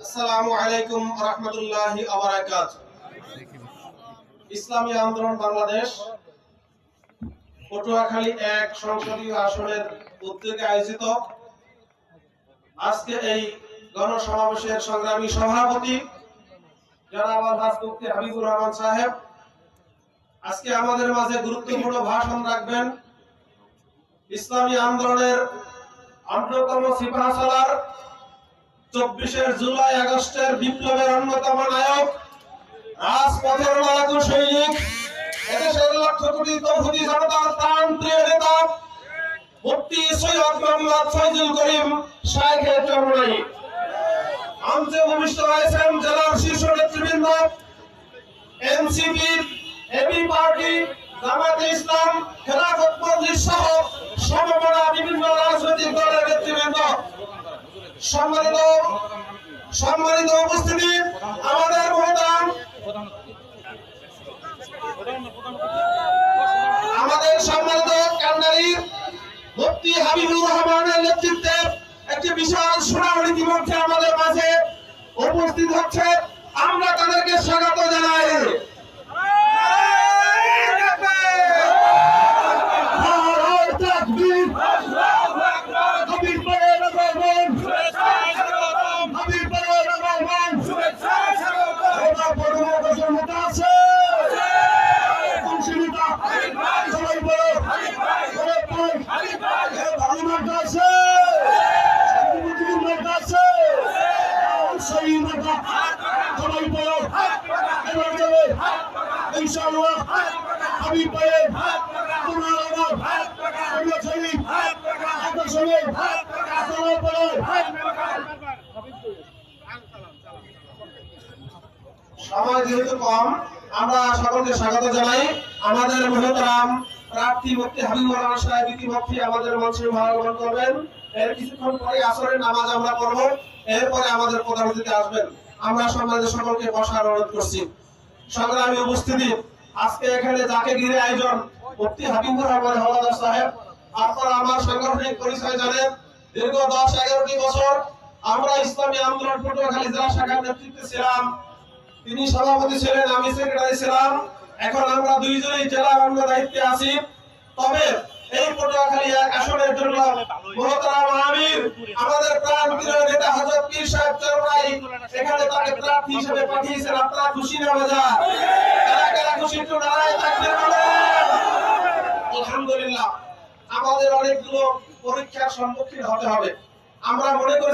আসসালামু আলাইকুম ওয়া রাহমাতুল্লাহি ওয়া বারাকাতুহু। ইসলামী আন্দোলন বাংলাদেশ পটুয়াখালী 1 সংসদীয় আসনের উদ্যোগে আয়োজিত আজকে এই গণসমাবেশের সংগ্রামী সভাপতি জনাব আলহাজ মুফতি হাবিবুর রহমান সাহেব আজকে আমাদের মাঝে গুরুত্বপূর্ণ ভাষণ রাখবেন। ইসলামী আন্দোলনের অন্যতম সিপাহসালার 24 জুলাই আগস্টের বিপ্লবের অন্যতম নায়ক, রাজপথের লড়াকু সৈনিক, এদেশের লক্ষ কোটি তৌহিদি জনতার প্রাণপ্রিয় নেতা মুফতি সৈয়দ মোহাম্মদ ফয়জুল করিম শাইখে চরমনাই। মঞ্চে ভূমিষ্ঠ হয়েছেন জেলার শীর্ষ নেতৃবৃন্দ, এনসিপি, এবি পার্টি, জামায়াতে ইসলাম, খেলাফত মজলিস সহ সমমনা বিভিন্ন রাজনৈতিক দলের নেতৃবৃন্দ। সম্মানিত উপস্থিতি, আমাদের সম্মানিত কান্ডারি মুফতি হাবিবুর রহমানের নেতৃত্বে একটি বিশাল সুনামী ইতিমধ্যে আমাদের মাঝে উপস্থিত হচ্ছে। আমরা তাদেরকে স্বাগত জানাই। ইনশাআল্লাহ হাবিব ভাইয়ের সময় যেহেতু কম, আমরা সকলকে স্বাগত জানাই। আমাদের মহতরাম প্রার্থী মুফতি হাবিবুর রহমান সাহেব ইতিমধ্যে আমাদের মঞ্চে আগমন করবেন। এর কিছুক্ষণ পরে আসরের নামাজ আমরা পড়ব, এরপরে আমাদের প্রধান অতিথি আসবেন। আমরা সম্মানিত সকলকে বসার অনুরোধ করছি। সংগ্রামী উপস্থিতি, আজকে এখানে যাকে ঘিরে আয়োজন, মুফতি হাবিবুর রহমান হাওলাদার সাহেব, আপনারা আমার সাংগঠনিক পরিচয় জানেন। দীর্ঘ 10-11টি বছর আমরা ইসলামী আন্দোলন পটুয়াখালী জেলা শাখার নেতৃত্বে ছিলাম। তিনি সভাপতি ছিলেন, আমি সেক্রেটারি ছিলাম। এখন আমরা দুইজনেই জেলা অঙ্গ দায়িত্বে আছি। তবে এই পটুয়াখালী 1 আসনের জন্য মহতরাম আমির আমাদের প্রাণপ্রিয় নেতা হযরত পীর সাহেব চরমনাই এখানে তাকে প্রার্থী হিসেবে পাঠিয়েছেন। আপনারা খুশি না বাজার? কারা খুশি? একটু নারায়ে তাকবীর বলেন। আলহামদুলিল্লাহ, আমাদের অনেকগুলো পরীক্ষার সম্মুখীন হতে হবে। আমরা মনে করি